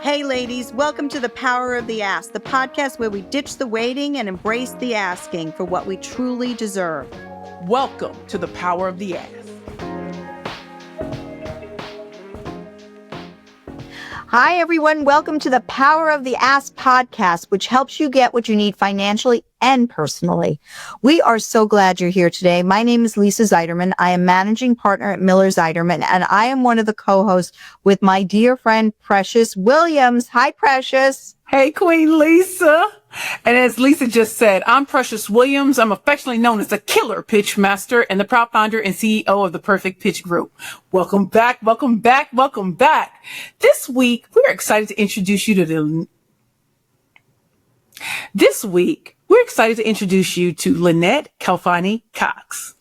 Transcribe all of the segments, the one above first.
Hey ladies, welcome to The Power of the Ask, the podcast where we ditch the waiting and embrace the asking for what we truly deserve. Welcome to The Power of the Ask. Hi everyone, welcome to The Power of the Ask podcast, which helps you get what you need financially and personally. We are so glad you're here today. My name is Lisa Zeiderman. I am managing partner at Miller Zeiderman, and I am one of the co-hosts with my dear friend, Precious Williams. Hi, Precious. Hey, Queen Lisa. And as Lisa just said, I'm Precious Williams. I'm affectionately known as the Killer Pitch Master and the proud founder and CEO of the Perfect Pitch Group. Welcome back, welcome back, welcome back. This week, we're excited to introduce you to Lynnette Khalfani-Cox.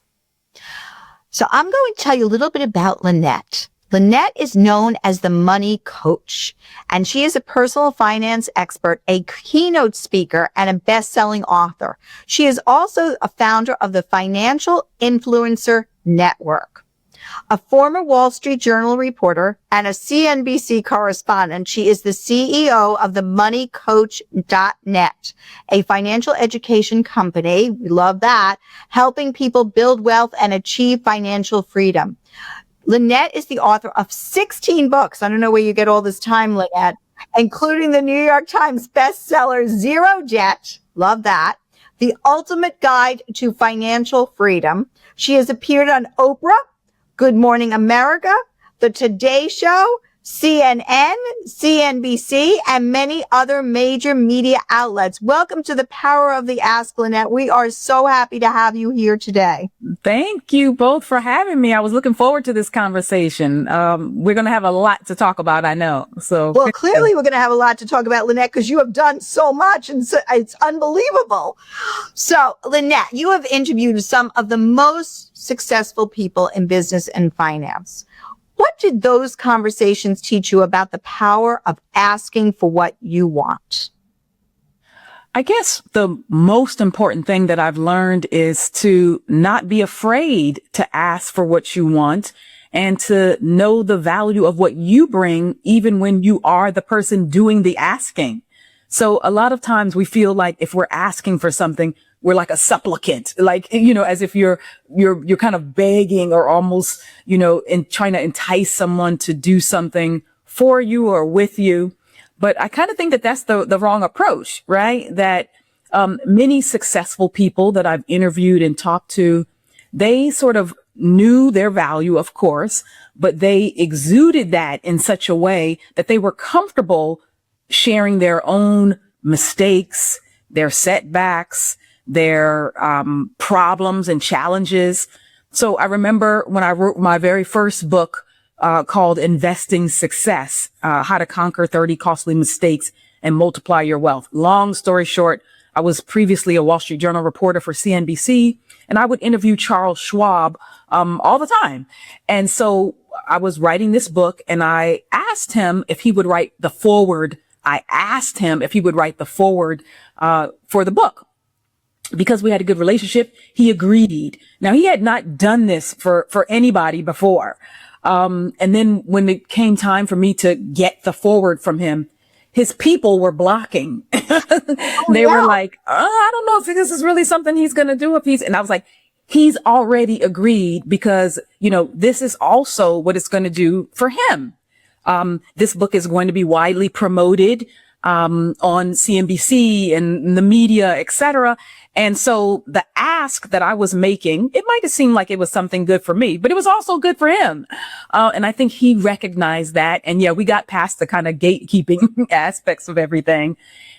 So I'm going to tell you a little bit about Lynnette. Lynnette is known as the money coach, and she is a personal finance expert, a keynote speaker, and a best-selling author. She is also a founder of the Financial Influencer Network. A former Wall Street Journal reporter and a CNBC correspondent, she is the CEO of the moneycoach.net, a financial education company. We love that, helping people build wealth and achieve financial freedom. Lynnette is the author of 16 books. I don't know where you get all this time, Lynnette, including the New York Times bestseller Zero Debt. Love that. The Ultimate Guide to Financial Freedom. She has appeared on Oprah, Good Morning America, The Today Show, CNN, CNBC, and many other major media outlets. Welcome to The Power of the Ask, Lynnette. We are so happy to have you here today. Thank you both for having me. I was looking forward to this conversation. We're going to have a lot to talk about, I know. Well, clearly we're going to have a lot to talk about, Lynnette, because you have done so much and it's unbelievable. So, Lynnette, you have interviewed some of the most successful people in business and finance. What did those conversations teach you about the power of asking for what you want? I guess the most important thing that I've learned is to not be afraid to ask for what you want and to know the value of what you bring, even when you are the person doing the asking. So a lot of times we feel like if we're asking for something, we're like a supplicant, like, as if you're kind of begging or almost, in trying to entice someone to do something for you or with you. But I kind of think that that's the wrong approach, right? That, many successful people that I've interviewed and talked to, they sort of knew their value, of course, but they exuded that in such a way that they were comfortable sharing their own mistakes, their setbacks, their problems and challenges. So I remember when I wrote my very first book called Investing Success, How to Conquer 30 Costly Mistakes and Multiply Your Wealth. Long story short, I was previously a Wall Street Journal reporter for CNBC, and I would interview Charles Schwab all the time. And so I was writing this book, and I asked him if he would write the foreword. For the book. Because we had a good relationship, he agreed. Now, he had not done this for anybody before. And then when it came time for me to get the forward from him, his people were blocking. They were like, I don't know if this is really something he's going to do and I was like, he's already agreed because, this is also what it's going to do for him. This book is going to be widely promoted on CNBC and the media, etc. And so the ask that I was making, it might have seemed like it was something good for me, but it was also good for him. And I think he recognized that. And yeah, we got past the kind of gatekeeping aspects of everything.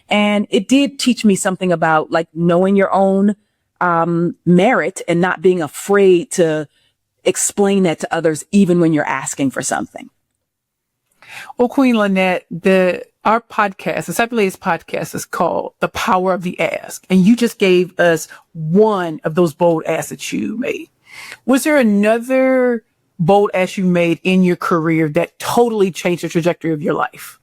And it did teach me something about like knowing your own merit and not being afraid to explain that to others, even when you're asking for something. Well, Queen Lynnette, our podcast, the Seven Ladies podcast, is called The Power of the Ask. And you just gave us one of those bold asks that you made. Was there another bold ask you made in your career that totally changed the trajectory of your life?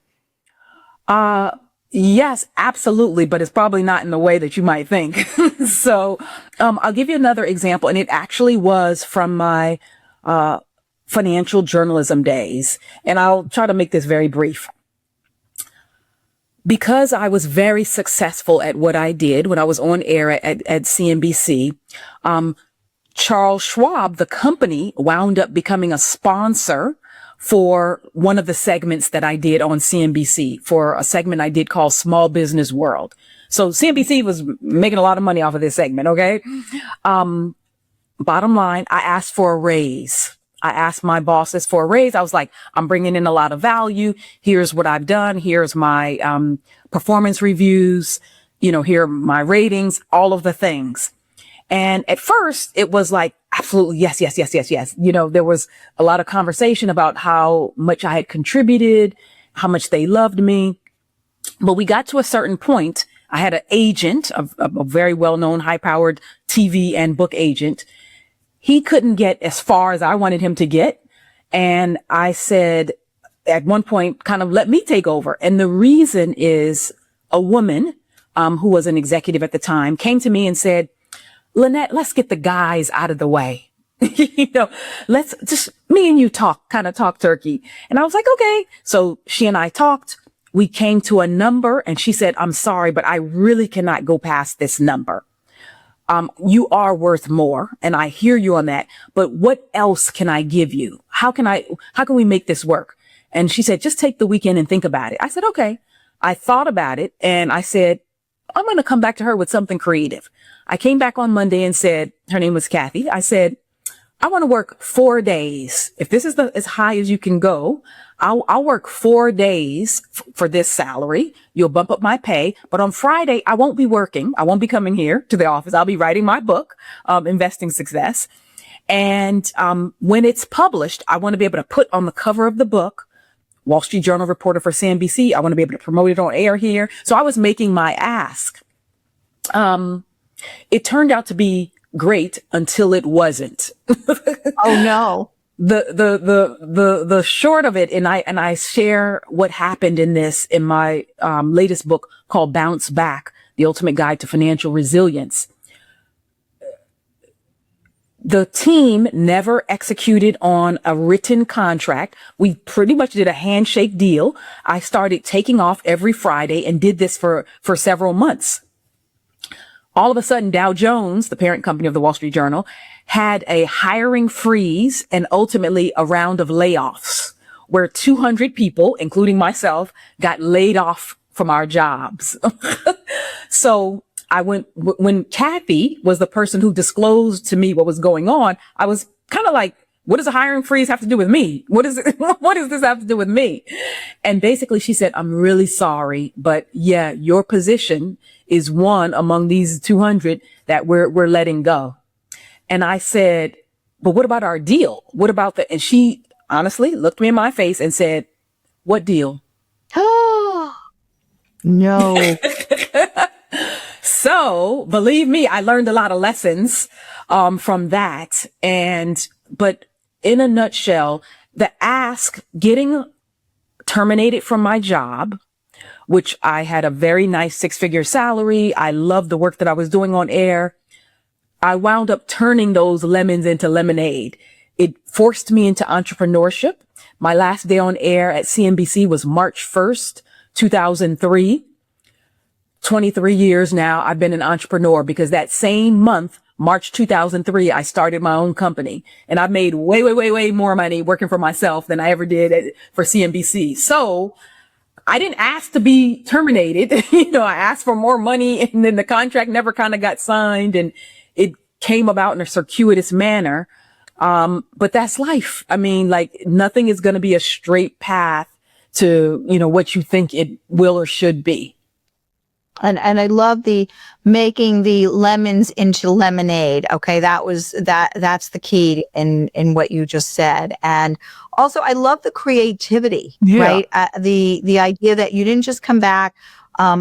Yes, absolutely. But it's probably not in the way that you might think. So, I'll give you another example. And it actually was from my, financial journalism days. And I'll try to make this very brief. because I was very successful at what I did when I was on air at CNBC, Charles Schwab, the company, wound up becoming a sponsor for one of the segments that I did on CNBC, for a segment I did called Small Business World. So CNBC was making a lot of money off of this segment, okay? Bottom line, I asked for a raise. I asked my bosses for a raise. I was like, I'm bringing in a lot of value. Here's what I've done. Here's my performance reviews. Here are my ratings, all of the things. And at first it was like, absolutely, yes. There was a lot of conversation about how much I had contributed, how much they loved me. But we got to a certain point. I had an agent, a very well-known, high-powered TV and book agent. He couldn't get as far as I wanted him to get. And I said, at one point, kind of let me take over. And the reason is a woman, who was an executive at the time, came to me and said, Lynnette, let's get the guys out of the way. Let's just, me and you talk turkey. And I was like, okay. So she and I talked. We came to a number and she said, I'm sorry, but I really cannot go past this number. You are worth more, and I hear you on that, but what else can I give you? How can we make this work? And she said, just take the weekend and think about it. I said, okay. I thought about it and I said, I'm going to come back to her with something creative. I came back on Monday and said, her name was Kathy. I said, I want to work 4 days. If this is as high as you can go, I'll work 4 days for this salary. You'll bump up my pay. But on Friday, I won't be working. I won't be coming here to the office. I'll be writing my book, Investing Success. And when it's published, I want to be able to put on the cover of the book, Wall Street Journal reporter for CNBC. I want to be able to promote it on air here. So I was making my ask. It turned out to be great until it wasn't. Oh no. The short of it, and I share what happened in my latest book called Bounce Back, The Ultimate Guide to Financial Resilience. The team never executed on a written contract. We pretty much did a handshake deal. I started taking off every Friday and did this for several months. All of a sudden, Dow Jones, the parent company of the Wall Street Journal, had a hiring freeze and ultimately a round of layoffs where 200 people, including myself, got laid off from our jobs. So when Kathy was the person who disclosed to me what was going on, I was kind of like, what does a hiring freeze have to do with me? What does this have to do with me? And basically she said, I'm really sorry, but yeah, your position is one among these 200 that we're letting go. And I said, but what about our deal? What about and she honestly looked me in my face and said, what deal? Oh, no. So believe me, I learned a lot of lessons, from that. But in a nutshell, the ask, getting terminated from my job, which I had a very nice 6-figure salary. I loved the work that I was doing on air. I wound up turning those lemons into lemonade. It forced me into entrepreneurship. My last day on air at CNBC was March 1st, 2003. 23 years now, I've been an entrepreneur because that same month, March 2003, I started my own company and I've made way more money working for myself than I ever did for CNBC. So I didn't ask to be terminated. I asked for more money and then the contract never kind of got signed and it came about in a circuitous manner. But that's life. I mean, like nothing is going to be a straight path to, what you think it will or should be. And I love the making the lemons into lemonade. Okay. That's the key in what you just said. And also I love the creativity, right? The idea that you didn't just come back,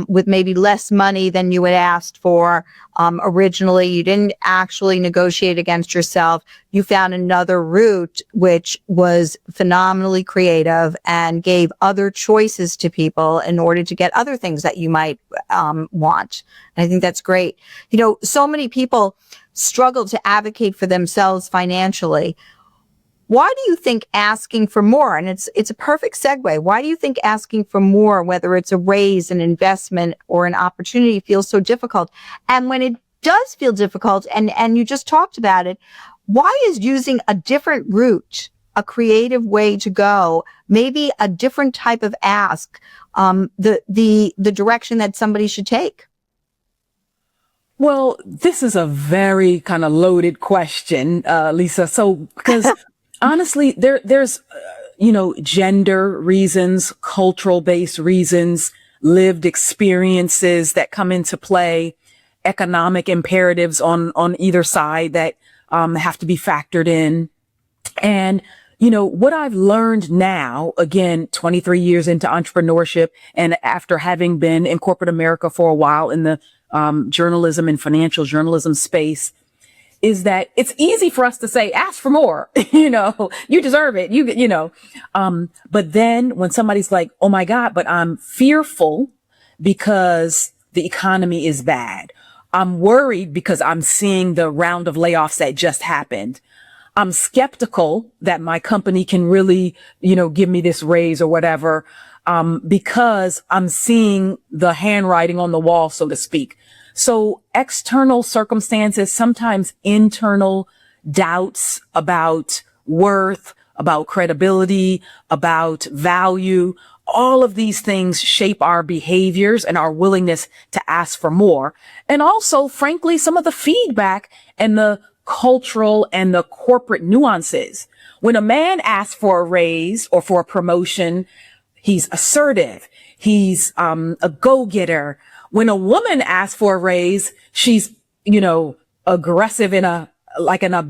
with maybe less money than you had asked for, originally. You didn't actually negotiate against yourself. You found another route, which was phenomenally creative and gave other choices to people in order to get other things that you might, want. And I think that's great. So many people struggle to advocate for themselves financially. Why do you think asking for more, and it's a perfect segue, why do you think asking for more, whether it's a raise, an investment, or an opportunity, feels so difficult? And when it does feel difficult, and you just talked about it, why is using a different route a creative way to go, maybe a different type of ask, the direction that somebody should take? Well, this is a very kind of loaded question, Lisa. So, because honestly, there's, gender reasons, cultural based reasons, lived experiences that come into play, economic imperatives on either side that, have to be factored in. And, what I've learned now, again, 23 years into entrepreneurship and after having been in corporate America for a while in the journalism and financial journalism space, is that it's easy for us to say, ask for more, you deserve it, but then when somebody's like, oh my God, but I'm fearful because the economy is bad. I'm worried because I'm seeing the round of layoffs that just happened. I'm skeptical that my company can really, give me this raise or whatever. Because I'm seeing the handwriting on the wall, so to speak. So external circumstances, sometimes internal doubts about worth, about credibility, about value, all of these things shape our behaviors and our willingness to ask for more. And also, frankly, some of the feedback and the cultural and the corporate nuances. When a man asks for a raise or for a promotion, he's assertive. He's a go-getter. When a woman asks for a raise, she's, aggressive in a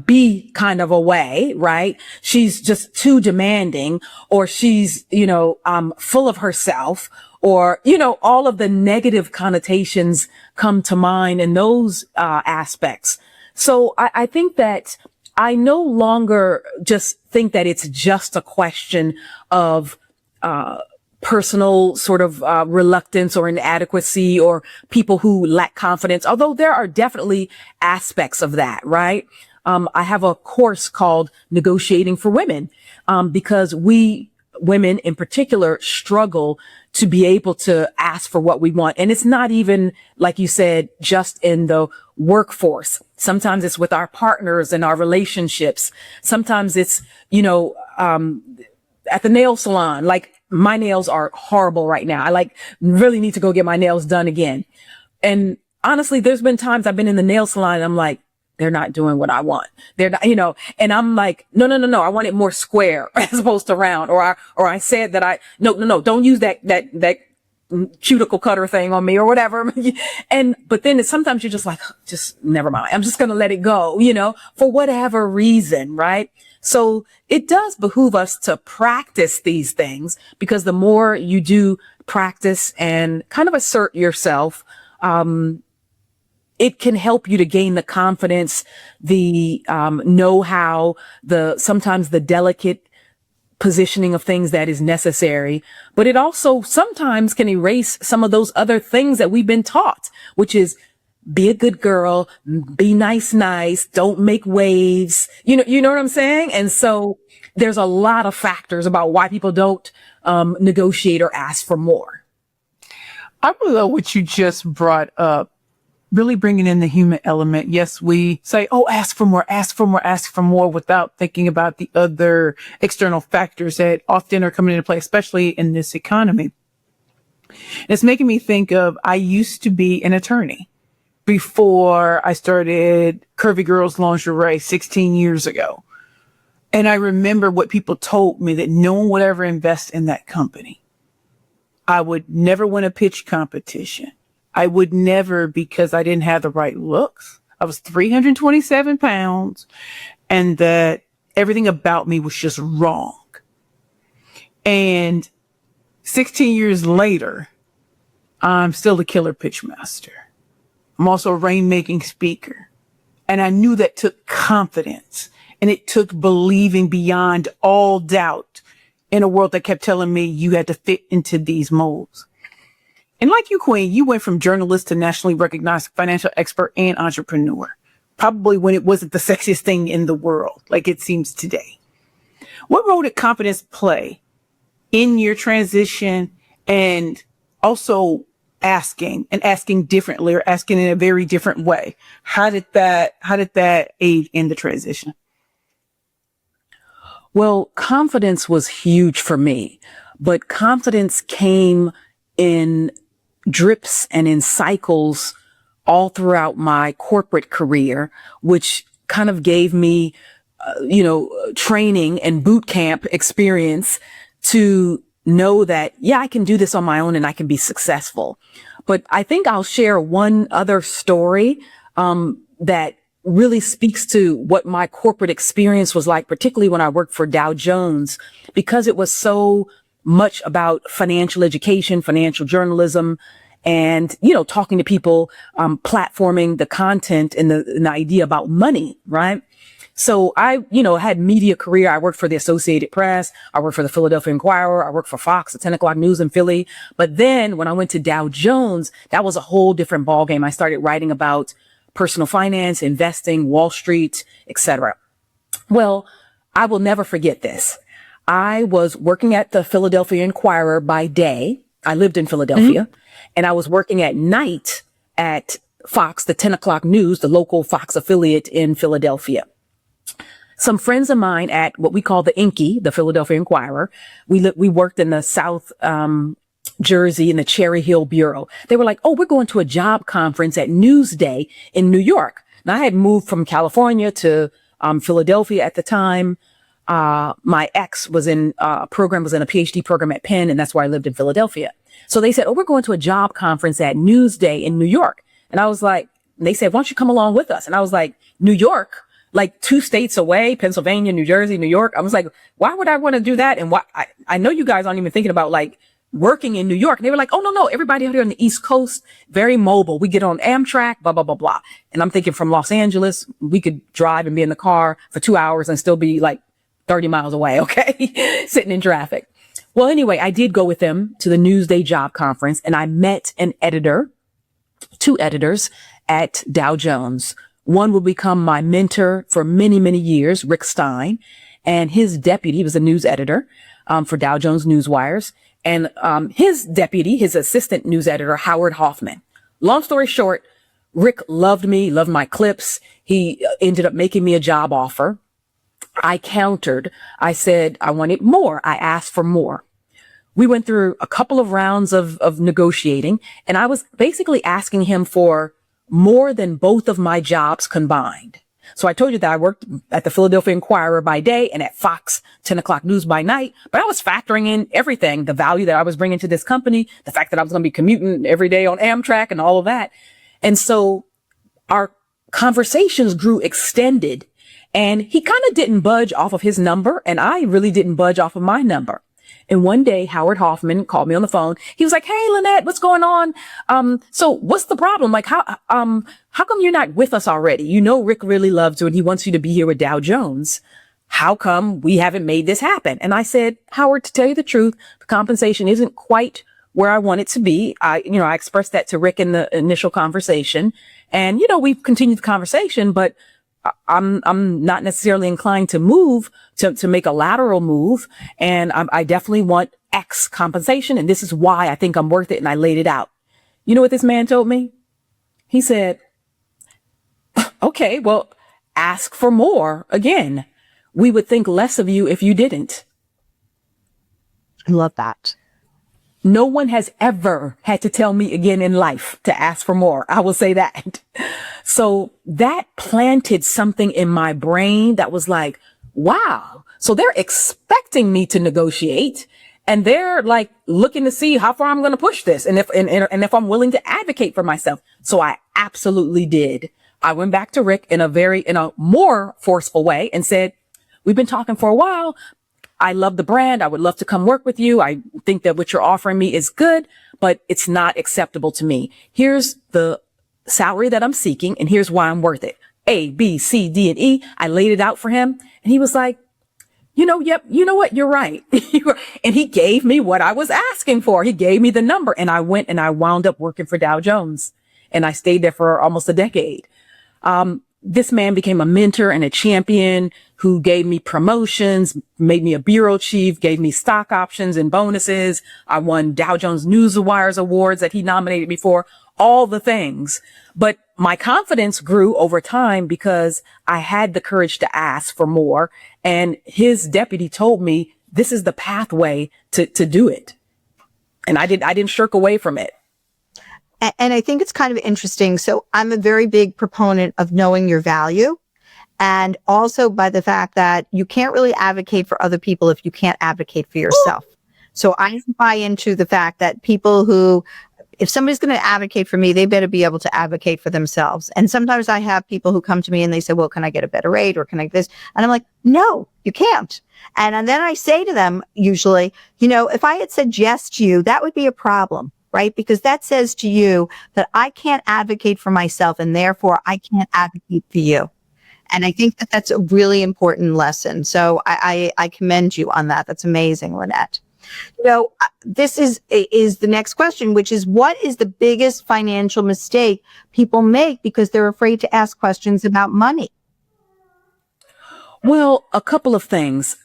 B kind of a way, right? She's just too demanding, or she's, full of herself, or, all of the negative connotations come to mind in those aspects. So I think that I no longer just think that it's just a question of personal sort of reluctance or inadequacy or people who lack confidence, although there are definitely aspects of that, right? I have a course called Negotiating for Women, because we women in particular struggle to be able to ask for what we want. And it's not even, like you said, just in the workforce. Sometimes it's with our partners and our relationships. Sometimes it's, at the nail salon, like my nails are horrible right now. I really need to go get my nails done again. And honestly, there's been times I've been in the nail salon and I'm like, they're not doing what I want. They're not, and I'm like, no. I want it more square as opposed to round. Or I said that no, don't use that cuticle cutter thing on me or whatever. But then sometimes you're just like, just never mind. I'm just going to let it go, for whatever reason. Right. So it does behoove us to practice these things, because the more you do practice and kind of assert yourself, it can help you to gain the confidence, the know-how, sometimes the delicate positioning of things that is necessary. But it also sometimes can erase some of those other things that we've been taught, which is be a good girl, be nice, don't make waves. You know what I'm saying? And so there's a lot of factors about why people don't negotiate or ask for more. I really love what you just brought up, really bringing in the human element. Yes, we say, oh, ask for more without thinking about the other external factors that often are coming into play, especially in this economy. It's making me think of, I used to be an attorney before I started Curvy Girls Lingerie 16 years ago. And I remember what people told me, that no one would ever invest in that company. I would never win a pitch competition. I would never, because I didn't have the right looks. I was 327 pounds, and that everything about me was just wrong. And 16 years later, I'm still a killer pitch master. I'm also a rainmaking speaker. And I knew that took confidence, and it took believing beyond all doubt in a world that kept telling me you had to fit into these molds. And like you, Queen, you went from journalist to nationally recognized financial expert and entrepreneur, probably when it wasn't the sexiest thing in the world, like it seems today. What role did confidence play in your transition, and also asking differently, or asking in a very different way? How did that aid in the transition? Well, confidence was huge for me, but confidence came in drips and in cycles all throughout my corporate career, which kind of gave me, training and boot camp experience to know that, yeah, I can do this on my own and I can be successful. But I think I'll share one other story, that really speaks to what my corporate experience was like, particularly when I worked for Dow Jones, because it was so much about financial education, financial journalism, and, talking to people, platforming the content and the idea about money, right? So I, had media career. I worked for the Associated Press. I worked for the Philadelphia Inquirer. I worked for Fox, the 10 o'clock news in Philly. But then when I went to Dow Jones, that was a whole different ballgame. I started writing about personal finance, investing, Wall Street, etc. Well, I will never forget this. I was working at the Philadelphia Inquirer by day. I lived in Philadelphia, and I was working at night at Fox, the 10 o'clock news, the local Fox affiliate in Philadelphia. Some friends of mine at what we call the Inky, the Philadelphia Inquirer, we worked in the South Jersey in the Cherry Hill Bureau. They were like, oh, we're going to a job conference at Newsday in New York. Now, I had moved from California to Philadelphia at the time. My ex was in a PhD program at Penn, and that's why I lived in Philadelphia. So they said, oh, we're going to a job conference at Newsday in New York. And I was like, and they said, why don't you come along with us? And I was like, New York? Like 2 states away, Pennsylvania, New Jersey, New York. I was like, why would I want to do that? And why? I know you guys aren't even thinking about like working in New York. And they were like, oh, no, everybody out here on the East Coast, very mobile. We get on Amtrak, blah, blah, blah, blah. And I'm thinking from Los Angeles, we could drive and be in the car for 2 hours and still be like 30 miles away. Okay. Sitting in traffic. Well, anyway, I did go with them to the Newsday job conference, and I met an editor, 2 editors at Dow Jones. One will become my mentor for many, many years, Rick Stein, and his deputy, he was a news editor for Dow Jones Newswires, and his deputy, his assistant news editor, Howard Hoffman. Long story short, Rick loved me, loved my clips. He ended up making me a job offer. I countered. I said I wanted more. I asked for more. We went through a couple of rounds of negotiating, and I was basically asking him for more than both of my jobs combined. So I told you that I worked at the Philadelphia Inquirer by day and at Fox 10 o'clock news by night, but I was factoring in everything, the value that I was bringing to this company, the fact that I was going to be commuting every day on Amtrak and all of that. And so our conversations grew extended, and he kind of didn't budge off of his number, and I really didn't budge off of my number. And one day, Howard Hoffman called me on the phone. He was like, hey, Lynnette, what's going on? So what's the problem? Like, how come you're not with us already? You know, Rick really loves you and he wants you to be here with Dow Jones. How come we haven't made this happen? And I said, Howard, to tell you the truth, the compensation isn't quite where I want it to be. I expressed that to Rick in the initial conversation, and, we've continued the conversation, but I'm not necessarily inclined to move to make a lateral move. And I definitely want X compensation. And this is why I think I'm worth it. And I laid it out. You know what this man told me? He said, okay, well, ask for more again. We would think less of you if you didn't. I love that. No one has ever had to tell me again in life to ask for more. I will say that. So that planted something in my brain that was like, wow. So they're expecting me to negotiate, and they're like looking to see how far I'm going to push this. And if I'm willing to advocate for myself. So I absolutely did. I went back to Rick in a more forceful way and said, we've been talking for a while. I love the brand. I would love to come work with you. I think that what you're offering me is good, but it's not acceptable to me. Here's the salary that I'm seeking, and here's why I'm worth it. A, B, C, D, and E. I laid it out for him, and he was like, yep, you know what? You're right. And he gave me what I was asking for. He gave me the number, and I went and I wound up working for Dow Jones, and I stayed there for almost a decade. This man became a mentor and a champion who gave me promotions, made me a bureau chief, gave me stock options and bonuses. I won Dow Jones Newswires awards that he nominated me for, all the things. But my confidence grew over time because I had the courage to ask for more. And his deputy told me, this is the pathway to do it. And I didn't shirk away from it. And I think it's kind of interesting. So I'm a very big proponent of knowing your value. And also by the fact that you can't really advocate for other people if you can't advocate for yourself. So I buy into the fact that people who, if somebody's going to advocate for me, they better be able to advocate for themselves. And sometimes I have people who come to me and they say, well, can I get a better rate or can I this? And I'm like, no, you can't. And then I say to them, usually, if I had said yes to you, that would be a problem, right? Because that says to you that I can't advocate for myself and therefore I can't advocate for you. And I think that that's a really important lesson. So I commend you on that. That's amazing, Lynnette. This is the next question, which is, what is the biggest financial mistake people make because they're afraid to ask questions about money? Well, a couple of things.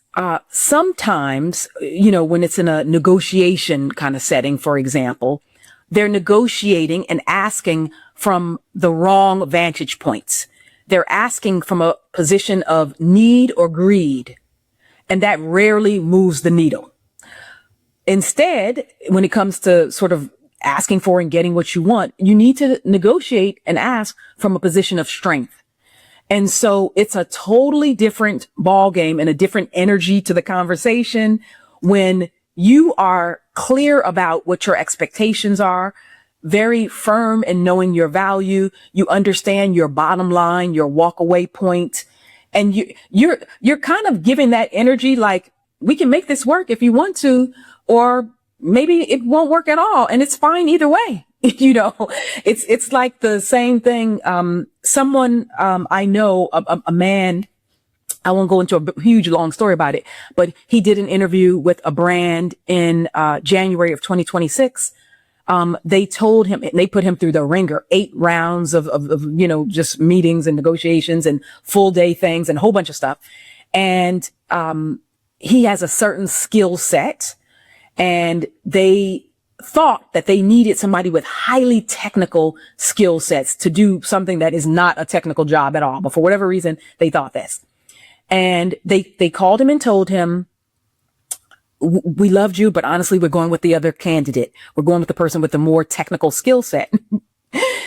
Sometimes, when it's in a negotiation kind of setting, for example, they're negotiating and asking from the wrong vantage points. They're asking from a position of need or greed, and that rarely moves the needle. Instead, when it comes to sort of asking for and getting what you want, you need to negotiate and ask from a position of strength. And so it's a totally different ball game and a different energy to the conversation when you are clear about what your expectations are, very firm in knowing your value. You understand your bottom line, your walk away point, and you're kind of giving that energy like, we can make this work if you want to, or maybe it won't work at all. And it's fine either way. It's like the same thing. Someone, I know, a man, I won't go into a huge long story about it, but he did an interview with a brand in, January of 2026. They told him, they put him through the ringer, 8 rounds of just meetings and negotiations and full day things and a whole bunch of stuff. And, he has a certain skill set, and they thought that they needed somebody with highly technical skill sets to do something that is not a technical job at all. But for whatever reason, they thought this. And they called him and told him, we loved you, but honestly, we're going with the other candidate. We're going with the person with the more technical skill set.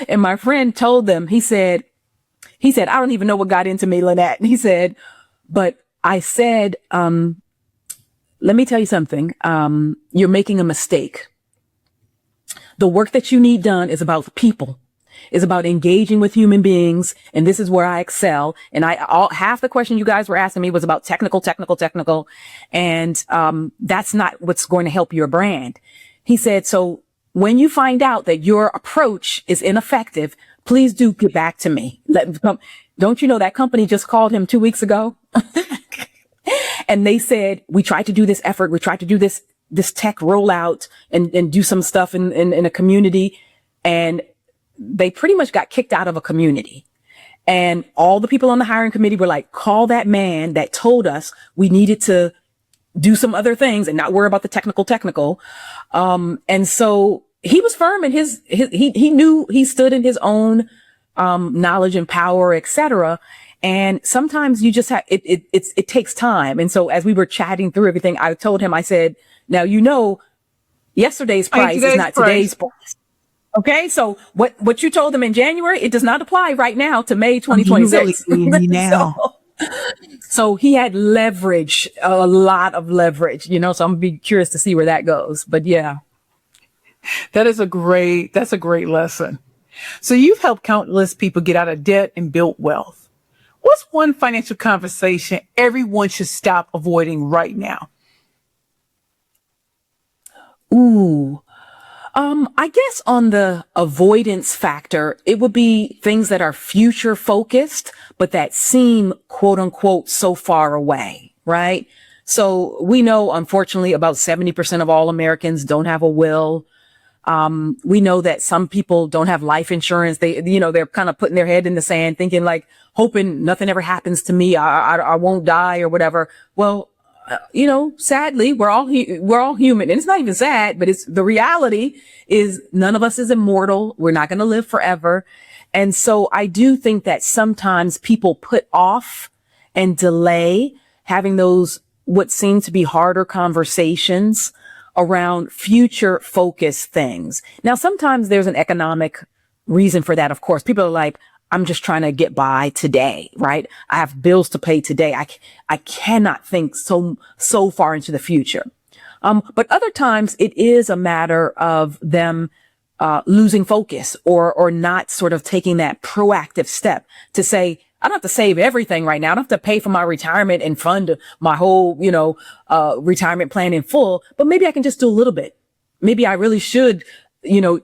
And my friend told them, he said, I don't even know what got into me, Lynnette. And he said, but I said, let me tell you something. You're making a mistake. The work that you need done is about people, is about engaging with human beings. And this is where I excel. And half the question you guys were asking me was about technical. And, that's not what's going to help your brand. He said, so when you find out that your approach is ineffective, please do get back to me. Don't you know that company just called him 2 weeks ago? And they said, we tried to do this effort. We tried to do this tech rollout and do some stuff in a community. And they pretty much got kicked out of a community. And all the people on the hiring committee were like, call that man that told us we needed to do some other things and not worry about the technical. And so he was firm in he knew he stood in his own, knowledge and power, etc. And sometimes you just have, it takes time. And so as we were chatting through everything, I told him, I said, now, yesterday's price is not today's price. Okay. So what you told them in January, it does not apply right now to May 2026. So he had leverage, a lot of leverage, so I'm gonna be curious to see where that goes. But yeah. That's a great lesson. So you've helped countless people get out of debt and build wealth. What's one financial conversation everyone should stop avoiding right now? I guess on the avoidance factor, it would be things that are future focused, but that seem quote unquote so far away, right? So we know, unfortunately, about 70% of all Americans don't have a will. We know that some people don't have life insurance. They're kind of putting their head in the sand, thinking like, hoping nothing ever happens to me. I won't die or whatever. Well, sadly, we're all human, and it's not even sad, but it's the reality is none of us is immortal. We're not going to live forever. And so I do think that sometimes people put off and delay having those what seem to be harder conversations around future focused things. Now, sometimes there's an economic reason for that. Of course, people are like, I'm just trying to get by today, right? I have bills to pay today. I cannot think so far into the future. But other times it is a matter of them losing focus or not sort of taking that proactive step to say, I don't have to save everything right now. I don't have to pay for my retirement and fund my whole, retirement plan in full, but maybe I can just do a little bit. Maybe I really should,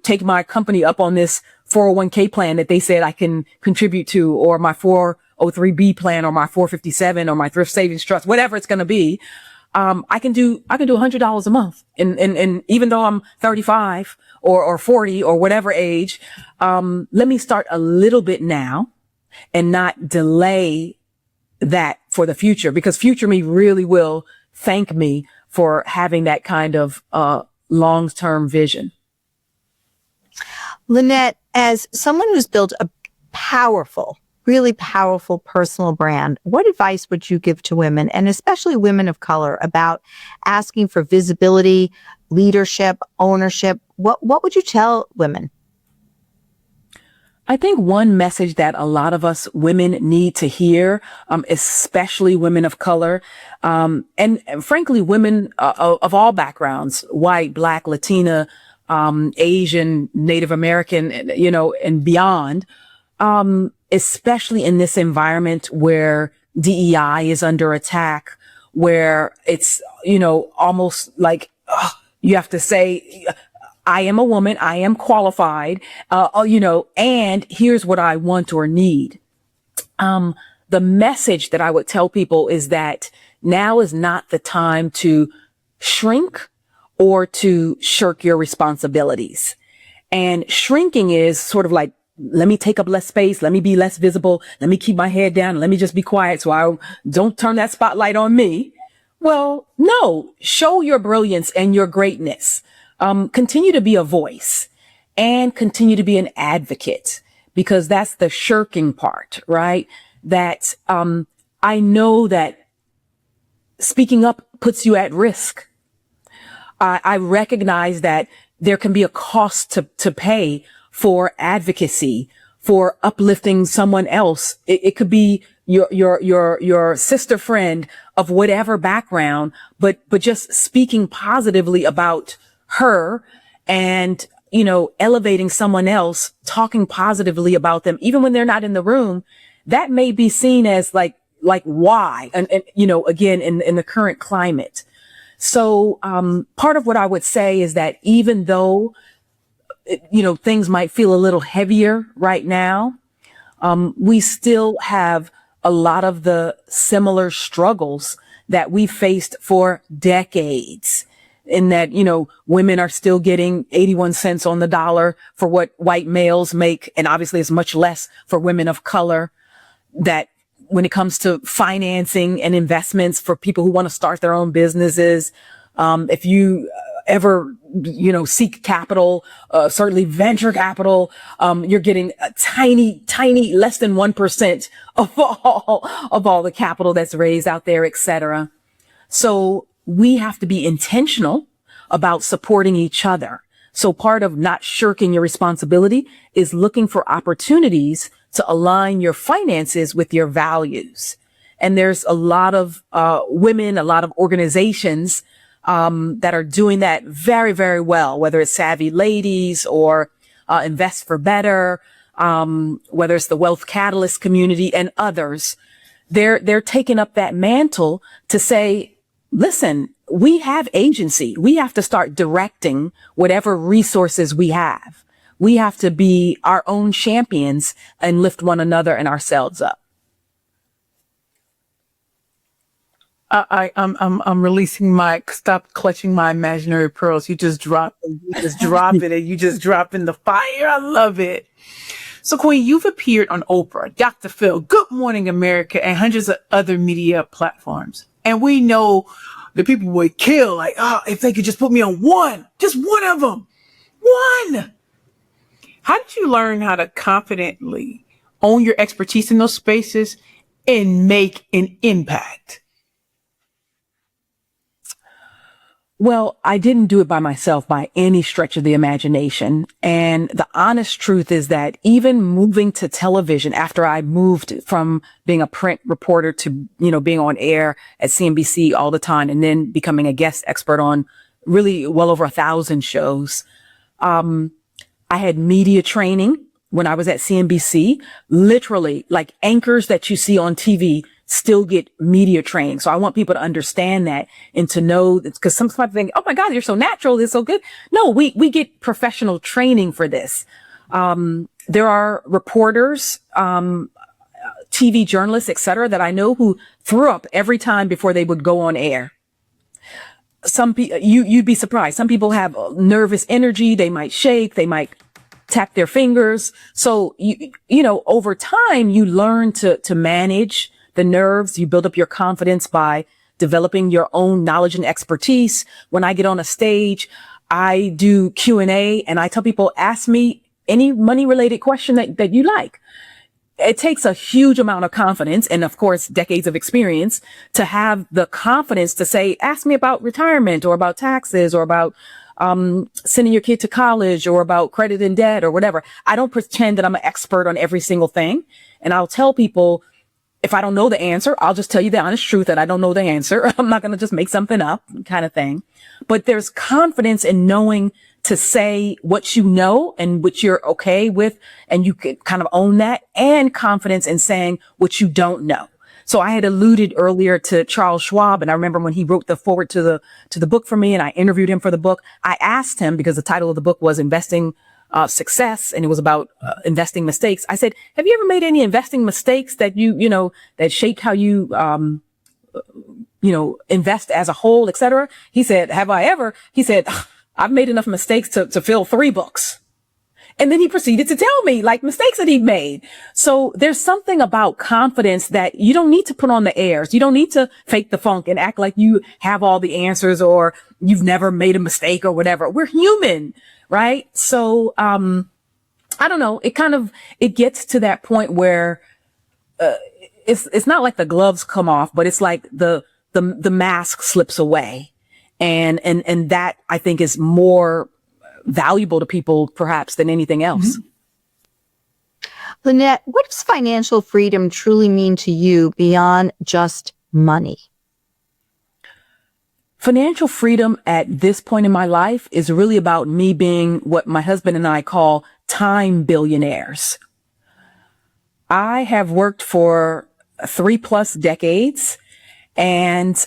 take my company up on this 401k plan that they said I can contribute to, or my 403b plan, or my 457, or my thrift savings trust, whatever it's going to be. I can do $100 a month. And even though I'm 35 or 40 or whatever age, let me start a little bit now and not delay that for the future, because future me really will thank me for having that kind of, long-term vision. Lynnette, as someone who's built a powerful, really powerful personal brand, what advice would you give to women, and especially women of color, about asking for visibility, leadership, ownership? What would you tell women? I think one message that a lot of us women need to hear, especially women of color, and frankly, women of all backgrounds, white, Black, Latina, Asian, Native American, and beyond, especially in this environment where DEI is under attack, where it's, almost like you have to say, I am a woman, I am qualified, and here's what I want or need. The message that I would tell people is that now is not the time to shrink or to shirk your responsibilities. And shrinking is sort of like, let me take up less space. Let me be less visible. Let me keep my head down. Let me just be quiet so I don't turn that spotlight on me. Well, no, show your brilliance and your greatness. Continue to be a voice and continue to be an advocate, because that's the shirking part, right? That, I know that speaking up puts you at risk. I recognize that there can be a cost to pay for advocacy, for uplifting someone else. It could be your sister friend of whatever background, but just speaking positively about her and, elevating someone else, talking positively about them, even when they're not in the room, that may be seen as like why, and again, in the current climate. So, part of what I would say is that even though, things might feel a little heavier right now, we still have a lot of the similar struggles that we faced for decades, in that, women are still getting 81 cents on the dollar for what white males make. And obviously it's much less for women of color. That when it comes to financing and investments for people who want to start their own businesses, if you ever, seek capital, certainly venture capital, you're getting a tiny, less than 1% of all the capital that's raised out there, et cetera. So we have to be intentional about supporting each other. So part of not shirking your responsibility is looking for opportunities to align your finances with your values. And there's a lot of women, a lot of organizations that are doing that very, very well, whether it's Savvy Ladies or Invest for Better, whether it's the Wealth Catalyst community and others. They're taking up that mantle to say, listen, we have agency. We have to start directing whatever resources we have. We have to be our own champions and lift one another and ourselves up. I'm releasing stop clutching my imaginary pearls. You just drop it. You just drop it and you just drop in the fire. I love it. So Queen, you've appeared on Oprah, Dr. Phil, Good Morning America, and hundreds of other media platforms. And we know that people would kill, like, oh, if they could just put me on just one of them. One. How did you learn how to confidently own your expertise in those spaces and make an impact? Well, I didn't do it by myself by any stretch of the imagination. And the honest truth is that even moving to television after I moved from being a print reporter to, being on air at CNBC all the time and then becoming a guest expert on really well over 1,000 shows. I had media training when I was at CNBC, literally like anchors that you see on TV still get media training. So I want people to understand that and to know that, because some people think, oh my God, you're so natural. It's so good. No, we get professional training for this. There are reporters, TV journalists, et cetera, that I know who threw up every time before they would go on air. Some people, you'd be surprised. Some people have nervous energy. They might shake. They might tap their fingers. So over time, you learn to manage the nerves. You build up your confidence by developing your own knowledge and expertise. When I get on a stage, I do Q&A and I tell people, ask me any money related question that you like. It takes a huge amount of confidence and of course, decades of experience to have the confidence to say, ask me about retirement or about taxes or about sending your kid to college or about credit and debt or whatever. I don't pretend that I'm an expert on every single thing. And I'll tell people, if I don't know the answer, I'll just tell you the honest truth that I don't know the answer. I'm not going to just make something up kind of thing. But there's confidence in knowing to say what you know and what you're okay with. And you can kind of own that, and confidence in saying what you don't know. So I had alluded earlier to Charles Schwab. And I remember when he wrote the foreword to the book for me and I interviewed him for the book, I asked him, because the title of the book was Investing Success, and it was about investing mistakes. I said, have you ever made any investing mistakes that that shaped how you, invest as a whole, et cetera? He said, have I ever? He said, I've made enough mistakes to fill 3 books. And then he proceeded to tell me like mistakes that he'd made. So there's something about confidence that you don't need to put on the airs. You don't need to fake the funk and act like you have all the answers or you've never made a mistake or whatever. We're human. Right. So, I don't know. It gets to that point where, it's not like the gloves come off, but it's like the mask slips away. And that I think is more valuable to people perhaps than anything else. Mm-hmm. Lynnette, what does financial freedom truly mean to you beyond just money? Financial freedom at this point in my life is really about me being what my husband and I call time billionaires. I have worked for 3+ decades and,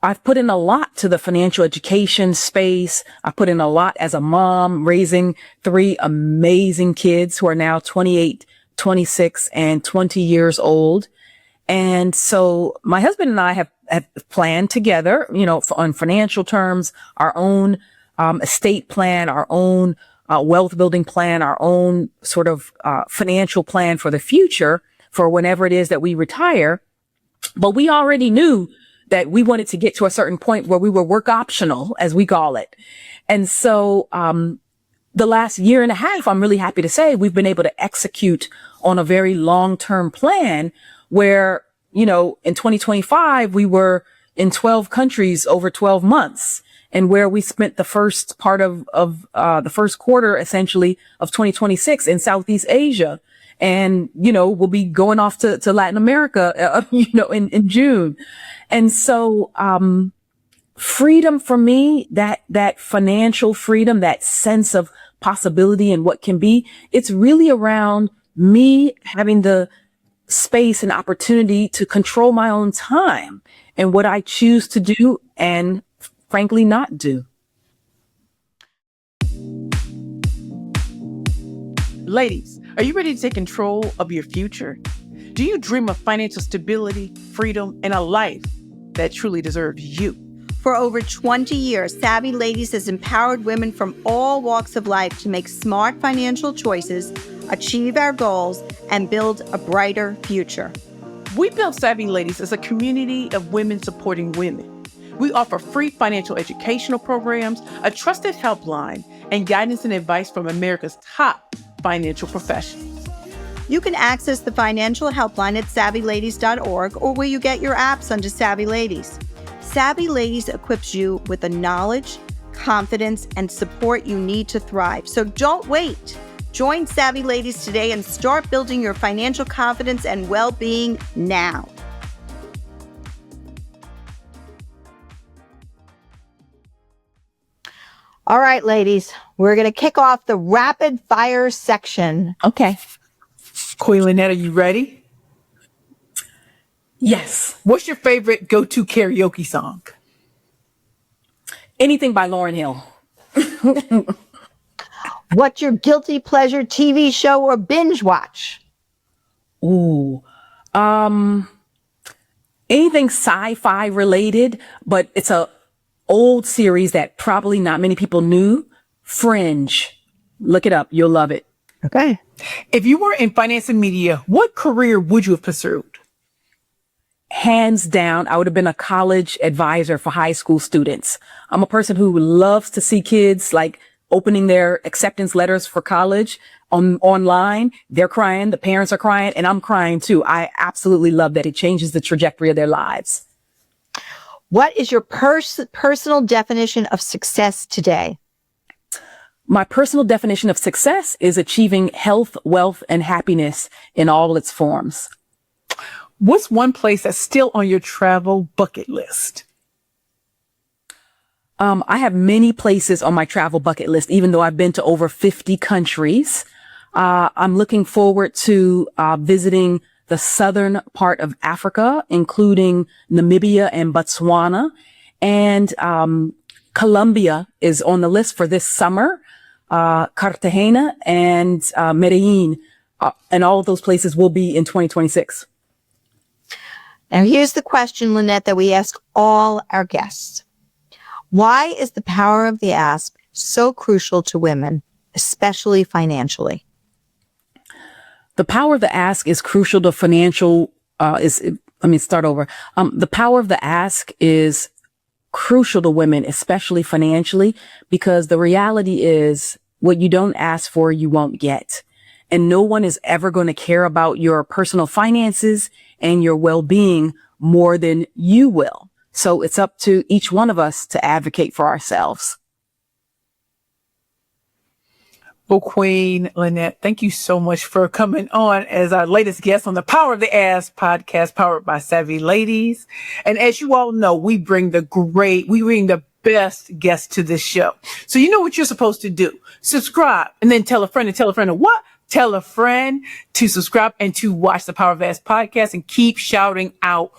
I've put in a lot to the financial education space. I put in a lot as a mom, raising 3 amazing kids who are now 28, 26, and 20 years old. And so my husband and I have planned together, on financial terms, our own estate plan, our own wealth building plan, our own sort of financial plan for the future for whenever it is that we retire. But we already knew that we wanted to get to a certain point where we were work optional, as we call it. And so the last year and a half, I'm really happy to say we've been able to execute on a very long-term plan where, in 2025, we were in 12 countries over 12 months, and where we spent the first part of the first quarter, essentially, of 2026 in Southeast Asia. And, we'll be going off to Latin America, in June. And so, freedom for me, that financial freedom, that sense of possibility and what can be, it's really around me having the space and opportunity to control my own time and what I choose to do and frankly not do. Ladies, are you ready to take control of your future? Do you dream of financial stability, freedom, and a life that truly deserves you. For over 20 years, Savvy Ladies has empowered women from all walks of life to make smart financial choices, achieve our goals, and build a brighter future. We built Savvy Ladies as a community of women supporting women. We offer free financial educational programs, a trusted helpline, and guidance and advice from America's top financial professionals. You can access the financial helpline at savvyladies.org or where you get your apps under Savvy Ladies. Savvy Ladies equips you with the knowledge, confidence, and support you need to thrive. So don't wait. Join Savvy Ladies today and start building your financial confidence and well-being now. All right, ladies, we're going to kick off the rapid fire section. Okay. Queen Lynnette, are you ready? Yes. What's your favorite go-to karaoke song? Anything by Lauryn Hill. What's your guilty pleasure TV show or binge watch? Ooh. Anything sci-fi related, but it's a old series that probably not many people knew. Fringe. Look it up. You'll love it. Okay. If you were in finance and media, what career would you have pursued? Hands down, I would have been a college advisor for high school students. I'm a person who loves to see kids like opening their acceptance letters for college online. They're crying. The parents are crying and I'm crying too. I absolutely love that. It changes the trajectory of their lives. What is your personal definition of success today? My personal definition of success is achieving health, wealth, and happiness in all its forms. What's one place that's still on your travel bucket list? I have many places on my travel bucket list, even though I've been to over 50 countries. I'm looking forward to visiting the southern part of Africa, including Namibia and Botswana. And Colombia is on the list for this summer. Cartagena and Medellin, and all of those places will be in 2026. Now, here's the question, Lynnette, that we ask all our guests. Why is the power of the ask so crucial to women, especially financially? The power of the ask is crucial to financial, let me start over. The power of the ask is crucial to women, especially financially, because the reality is what you don't ask for, you won't get. And no one is ever going to care about your personal finances and your well-being more than you will. So it's up to each one of us to advocate for ourselves. Well, Queen Lynnette, thank you so much for coming on as our latest guest on the Power of the Ask podcast, powered by Savvy Ladies. And as you all know, we bring the best guests to this show. So you know what you're supposed to do. Subscribe and then tell a friend of what? Tell a friend to subscribe and to watch the Power of the Ask podcast and keep shouting out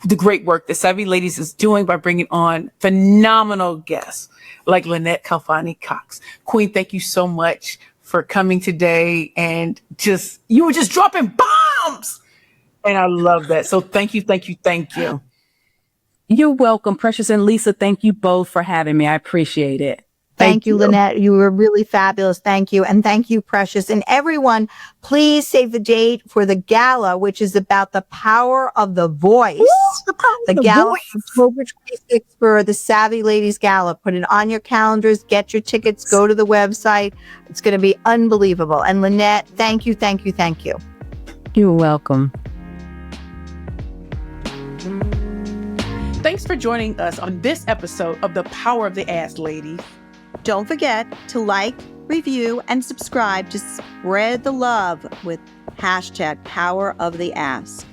the great work that Savvy Ladies is doing by bringing on phenomenal guests like Lynnette Khalfani-Cox. Queen, thank you so much for coming today, and you were just dropping bombs, and I love that. So thank you. You're welcome, Precious and Lisa. Thank you both for having me. I appreciate it. Thank you, Lynnette. You were really fabulous. Thank you. And thank you, Precious. And everyone, please save the date for the gala, which is about the power of the voice. Ooh, the gala, October 26th for the Savvy Ladies Gala. Put it on your calendars. Get your tickets. Go to the website. It's going to be unbelievable. And Lynnette, thank you. You're welcome. Thanks for joining us on this episode of the Power of the Ask, ladies. Don't forget to like, review, and subscribe to spread the love with #PowerOfTheAsk.